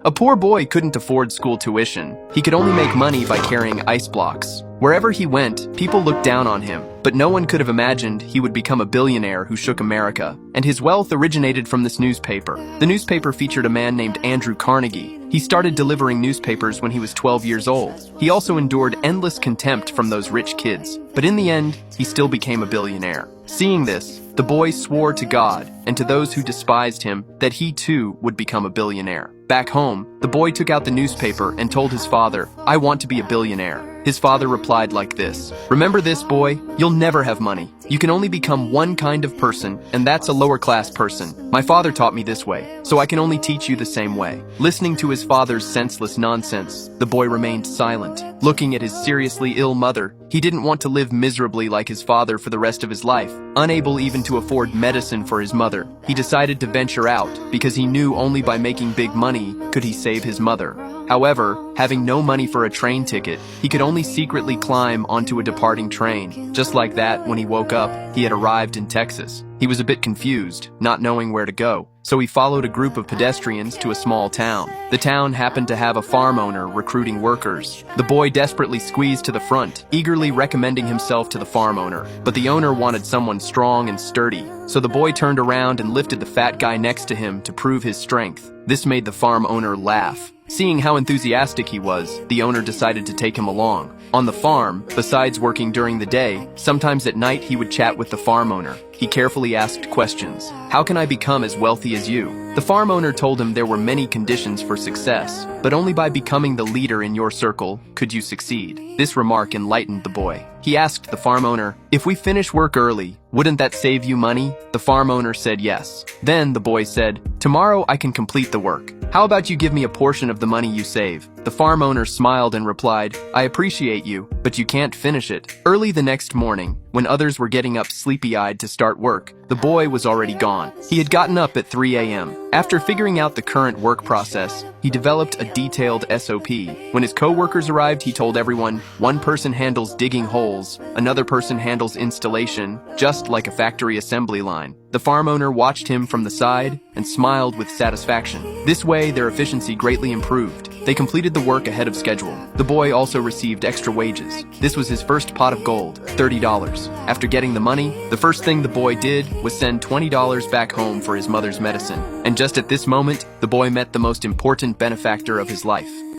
A poor boy couldn't afford school tuition. He could only make money by carrying ice blocks. Wherever he went, people looked down on him, but no one could have imagined he would become a billionaire who shook America. And his wealth originated from this newspaper. The newspaper featured a man named Andrew Carnegie. He started delivering newspapers when he was 12 years old. He also endured endless contempt from those rich kids, but in the end, he still became a billionaire. Seeing this, the boy swore to God and to those who despised him that he too would become a billionaire. Back home, the boy took out the newspaper and told his father, "I want to be a billionaire." His father replied like this, "Remember this, boy, you'll never have money. You can only become one kind of person, and that's a lower class person. My father taught me this way, so I can only teach you the same way." Listening to his father's senseless nonsense, the boy remained silent. Looking at his seriously ill mother, he didn't want to live miserably like his father for the rest of his life. Unable even to afford medicine for his mother, he decided to venture out because he knew only by making big money could he save his mother. However, having no money for a train ticket, he could only secretly climb onto a departing train. Just like that, when he woke up, he had arrived in Texas. He was a bit confused, not knowing where to go, so he followed a group of pedestrians to a small town. The town happened to have a farm owner recruiting workers. The boy desperately squeezed to the front, eagerly recommending himself to the farm owner. But the owner wanted someone strong and sturdy, so the boy turned around and lifted the fat guy next to him to prove his strength. This made the farm owner laugh. Seeing how enthusiastic he was, the owner decided to take him along. On the farm, besides working during the day, sometimes at night he would chat with the farm owner. He carefully asked questions. "How can I become as wealthy as you?" The farm owner told him there were many conditions for success, but only by becoming the leader in your circle could you succeed. This remark enlightened the boy. He asked the farm owner, "If we finish work early, wouldn't that save you money?" The farm owner said yes. Then the boy said, "Tomorrow I can complete the work. How about you give me a portion of the money you save?" The farm owner smiled and replied, "I appreciate you, but you can't finish it." Early the next morning, when others were getting up sleepy-eyed to start work, the boy was already gone. He had gotten up at 3 a.m. After figuring out the current work process, he developed a detailed SOP. When his co-workers arrived, he told everyone, one person handles digging holes, another person handles installation, just like a factory assembly line. The farm owner watched him from the side and smiled with satisfaction. This way, their efficiency greatly improved. They completed the work ahead of schedule. The boy also received extra wages. This was his first pot of gold, $30. After getting the money, the first thing the boy did was send $20 back home for his mother's medicine. And just at this moment, the boy met the most important benefactor of his life.